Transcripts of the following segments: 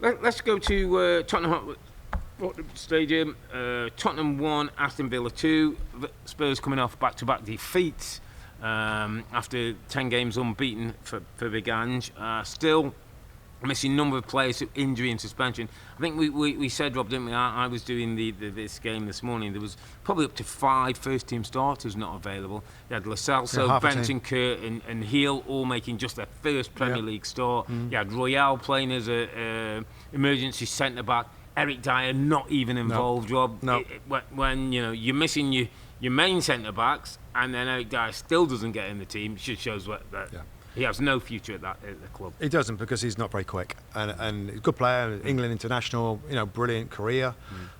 Let's go to Tottenham Stadium. Tottenham 1, Aston Villa 2. Spurs coming off back-to-back defeats after 10 games unbeaten for Big Ange. Still missing a number of players through injury and suspension. I think we said, Rob, didn't we? I was doing this game this morning. There was probably up to 5 first-team starters not available. You had Lo Celso, Bentancur and Earle all making just their first Premier League start. You had Royale playing as a emergency centre-back. Eric Dyer not even involved, Rob. No. When you're missing your main centre-backs and then Eric Dyer still doesn't get in the team, it shows that he has no future at the club. He doesn't, because he's not very quick, and he's a good player, England international, brilliant career.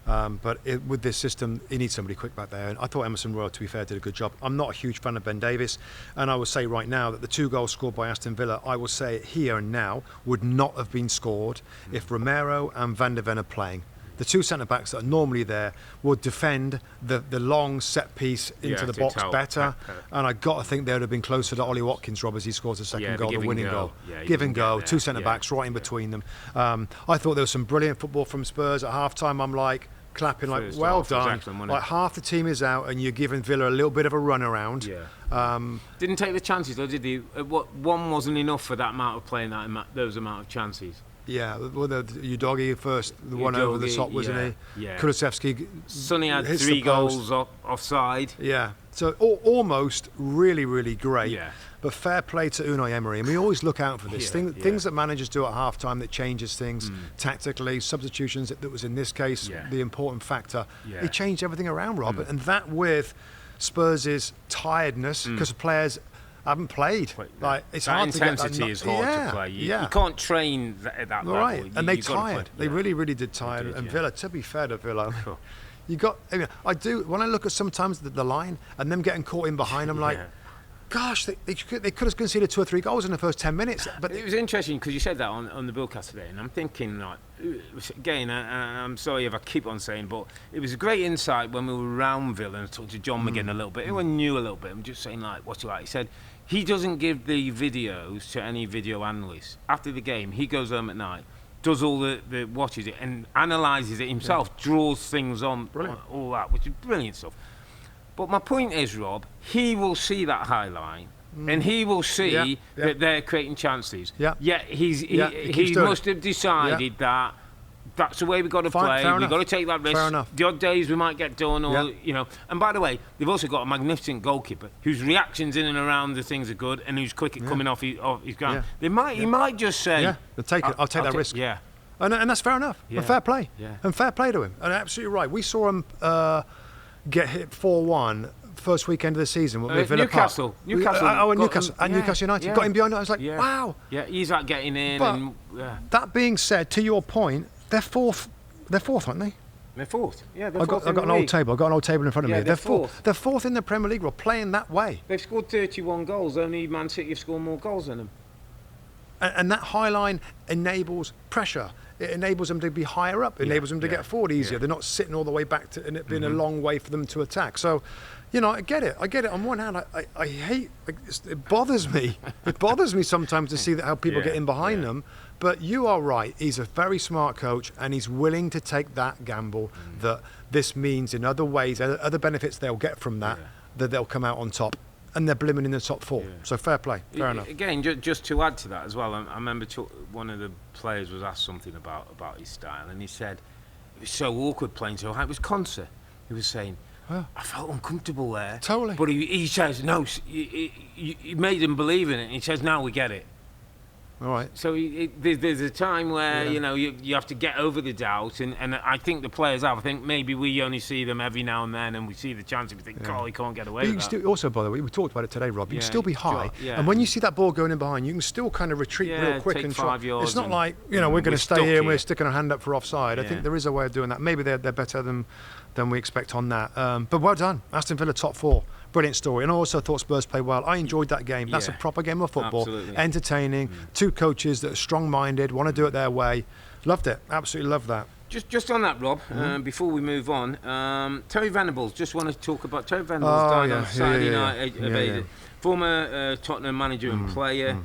But with this system, he needs somebody quick back there. And I thought Emerson Royal, to be fair, did a good job. I'm not a huge fan of Ben Davies, and I will say right now that the 2 goals scored by Aston Villa, I will say it here and now, would not have been scored if Romero and Van der Ven are playing. The 2 centre-backs that are normally there would defend the long set piece into the box better. And I got to think they would have been closer to Ollie Watkins, Rob, as he scores the second goal, the winning goal. Give and go, 2 centre-backs right in between them. I thought there was some brilliant football from Spurs at half-time. I'm like clapping, like, well done. Like, half the team is out and you're giving Villa a little bit of a run around. Didn't take the chances, though, did he? One wasn't enough for that amount of playing, those amount of chances. Yeah, well, Udogie first, the one over the top, wasn't he? Yeah. Kulusevski. Sonny had 3 goals offside. Yeah, so almost really, really great. Yeah. But fair play to Unai Emery, and we always look out for this. Things that managers do at half-time that changes things tactically, substitutions, that was in this case the important factor. He changed everything around, Rob, and that with Spurs' tiredness, because players haven't played. Like, it's that hard to get that. Intensity is hard to play. You can't train at that level. Right, and they tired. They really, really did tire. And Villa, to be fair to Villa, I do, when I look at sometimes the line and them getting caught in behind, I'm like, gosh, they could have conceded 2 or 3 goals in the first 10 minutes. But it was interesting because you said that on the broadcast today, and I'm thinking, like, again, I'm sorry if I keep on saying, but it was a great insight when we were around Villa, and I talked to John McGinn a little bit. Everyone knew a little bit. I'm just saying, like, what's it like? He said he doesn't give the videos to any video analyst. After the game, he goes home at night, does all the watches it and analyses it himself, draws things on, all that, which is brilliant stuff. But my point is, Rob, he will see that high line and he will see that they're creating chances. Yet he must have decided that that's the way we've got to play. We've got to take that risk. The odd days we might get done, or And by the way, they've also got a magnificent goalkeeper whose reactions in and around the things are good, and who's quick at coming off his ground. He might just say, I'll take that risk. Yeah. And that's fair enough. And fair play. And fair play to him. And absolutely right. We saw him get hit 4-1 first weekend of the season with Villa Newcastle. Newcastle United got him behind it. I was like, wow. Yeah, he's like getting in. But that being said, to your point, they're fourth, aren't they? They're fourth. Yeah, I've got an old table. I've got an old table in front of me. They're fourth. They're fourth in the Premier League. We're playing that way. They've scored 31 goals. Only Man City have scored more goals than them. And that high line enables pressure. It enables them to be higher up. It enables them to get forward easier. They're not sitting all the way back and it being a long way for them to attack. So, I get it. On one hand, I hate. It bothers me. It bothers me sometimes to see how people get in behind them. But you are right. He's a very smart coach, and he's willing to take that gamble that this means in other ways, other benefits they'll get from that, that they'll come out on top. And they're blooming in the top 4. So fair play. Fair enough. Again, just to add to that as well, I remember one of the players was asked something about his style, and he said it was so awkward playing so high. It was Conser. He was saying, I felt uncomfortable there. Totally. But he says, no, he made him believe in it. And he says, now we get it. All right. So there's a time where you have to get over the doubt, and I think the players have. I think maybe we only see them every now and then, and we see the chance, and we think, he can't get away with that. Still, also, by the way, we talked about it today, Rob. You can still be high, and when you see that ball going in behind, you can still kind of retreat real quick and try. It's not like we're going to stay here and we're sticking our hand up for offside. I think there is a way of doing that. Maybe they're better than we expect on that. But well done, Aston Villa top 4. Brilliant story. And I also thought Spurs played well. I enjoyed that game. That's a proper game of football. Absolutely. Entertaining. 2 coaches that are strong-minded, want to do it their way. Loved it. Absolutely loved that. Just on that, Rob, before we move on, Terry Venables, just want to talk about Terry Venables died on Saturday night. Former Tottenham manager and player,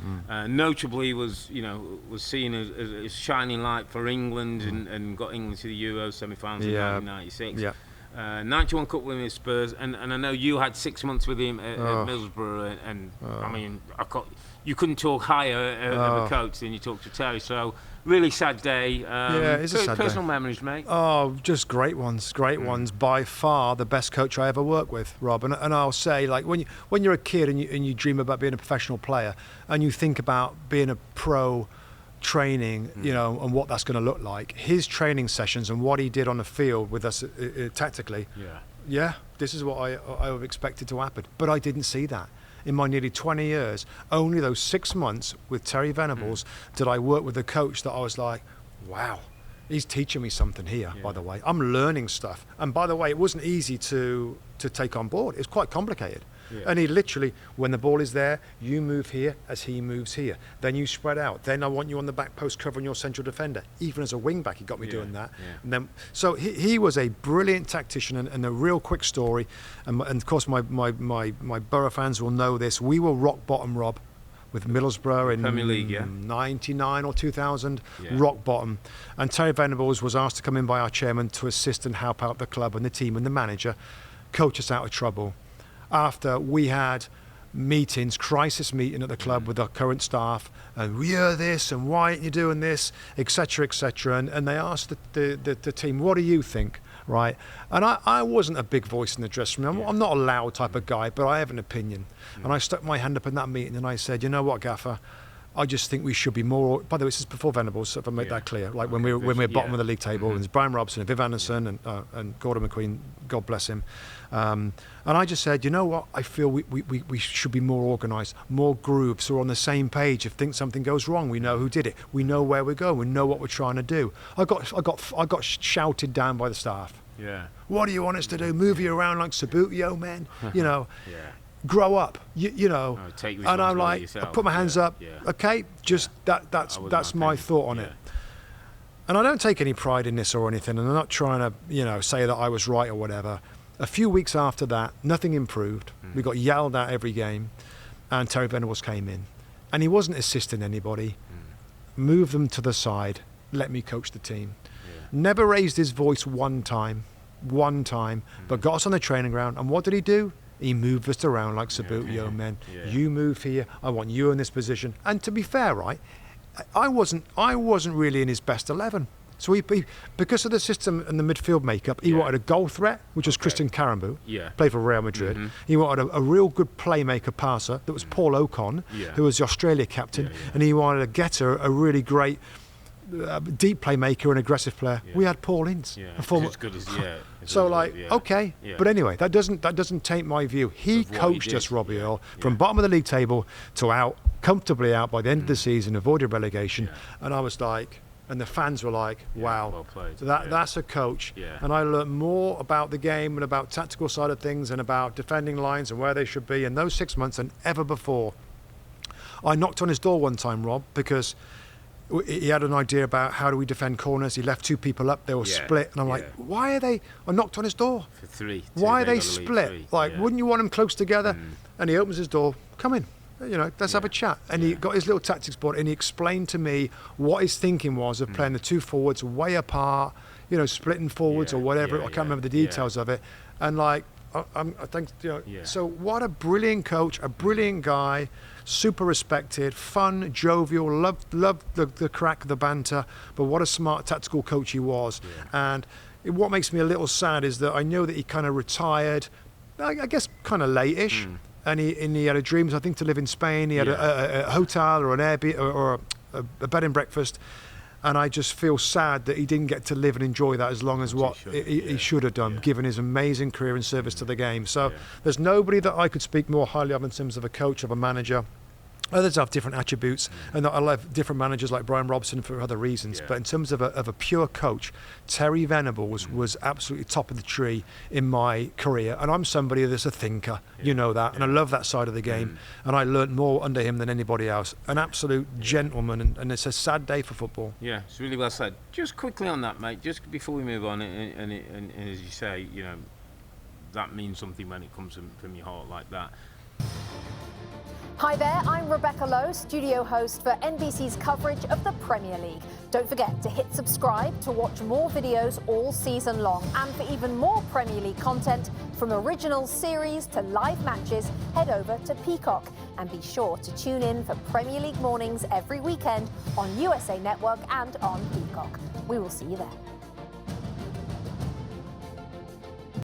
notably was seen as a shining light for England and got England to the Euro semi-finals in 1996. Yeah. 91 Cup winning with Spurs, and I know you had 6 months with him at Middlesbrough, and I mean, you couldn't talk higher of a coach than you talked to Terry. So really sad day. It's a sad personal day. memories, mate. Oh, just great ones. By far the best coach I ever worked with, Rob. And I'll say, like, when you're a kid and you dream about being a professional player, and you think about being a pro training, and what that's going to look like. His training sessions and what he did on the field with us tactically. This is what I would have expected to happen. But I didn't see that. In my nearly 20 years, only those 6 months with Terry Venables did I work with a coach that I was like, wow, he's teaching me something here, by the way. I'm learning stuff. And by the way, it wasn't easy to take on board. It's quite complicated. And he literally, when the ball is there, you move here as he moves here. Then you spread out. Then I want you on the back post covering your central defender. Even as a wing back, he got me doing that. And then, so he was a brilliant tactician, and a real quick story. And of course, my Borough fans will know this. We were rock bottom, Rob, with Middlesbrough in Premier League, 99 or 2000, rock bottom. And Terry Venables was asked to come in by our chairman to assist and help out the club and the team and the manager, coach us out of trouble. After we had meetings, crisis meeting at the club with our current staff, and we hear this, and why aren't you doing this, etc., etc. And they asked the team, what do you think, right? And I wasn't a big voice in the dressing room. I'm not a loud type of guy, but I have an opinion. And I stuck my hand up in that meeting and I said, you know what, Gaffer, I just think we should be more. By the way, this is before Venables, so if I make that clear. Like when we're bottom of the league table, and there's Brian Robson and Viv Anderson and Gordon McQueen, God bless him. And I just said, you know what? I feel we should be more organised, more groups, so we're on the same page. If something goes wrong, we know who did it. We know where we're going. We know what we're trying to do. I got shouted down by the staff. Yeah. What do you want us to do? Move you around like Sabutio, man? Grow up, Take and I'm like, yourself. I put my hands up. Okay, just that's my thought on it. And I don't take any pride in this or anything, and I'm not trying to say that I was right or whatever. A few weeks after that, nothing improved. We got yelled at every game, and Terry Venables came in, and he wasn't assisting anybody. Moved them to the side, let me coach the team. Never raised his voice one time, but got us on the training ground. And what did he do? He moved us around like Sabutio men. You move here. I want you in this position. And to be fair, right, I wasn't really in his best 11. So he because of the system and the midfield makeup, he wanted a goal threat, which was Christian Karambou, played for Real Madrid. He wanted a real good playmaker passer, that was Paul Ocon, who was the Australia captain, and he wanted a getter, a really great deep playmaker and aggressive player. We had Paul Ince. As good as So okay, but anyway, that doesn't taint my view. He coached us, Robbie Earle, from bottom of the league table to comfortably out by the end of the season, avoided relegation, and I was like, and the fans were like, wow, well played. So that's a coach. And I learned more about the game and about tactical side of things and about defending lines and where they should be in those 6 months than ever before. I knocked on his door one time, Rob, because he had an idea about how do we defend corners. He left two people up, they were split, and I'm like, why are they? I knocked on his door. For three. Why are they split? Wouldn't you want them close together? And he opens his door, come in, let's have a chat. And he got his little tactics board, and he explained to me what his thinking was of playing the two forwards way apart, splitting forwards or whatever. I can't remember the details of it. And I think, so what a brilliant coach, a brilliant guy. Super respected, fun, jovial, loved the crack, the banter, but what a smart tactical coach he was. And what makes me a little sad is that I know that he kind of retired, I guess kind of late-ish, and he had a dream, I think, to live in Spain. He had a hotel or an Airbnb or a bed and breakfast, and I just feel sad that he didn't get to live and enjoy that as long as what he should have done, given his amazing career and service to the game. So there's nobody that I could speak more highly of in terms of a coach, of a manager. Others have different attributes, and I love different managers like Brian Robson for other reasons. But in terms of a pure coach, Terry Venables was absolutely top of the tree in my career. And I'm somebody that's a thinker, and I love that side of the game. And I learnt more under him than anybody else. An absolute gentleman, and it's a sad day for football. Yeah, it's really well said. Just quickly on that, mate, just before we move on, and as you say, that means something when it comes from your heart like that. Hi there, I'm Rebecca Lowe, studio host for NBC's coverage of the Premier League. Don't forget to hit subscribe to watch more videos all season long. And for even more Premier League content, from original series to live matches, head over to Peacock. And be sure to tune in for Premier League mornings every weekend on USA Network and on Peacock. We will see you there.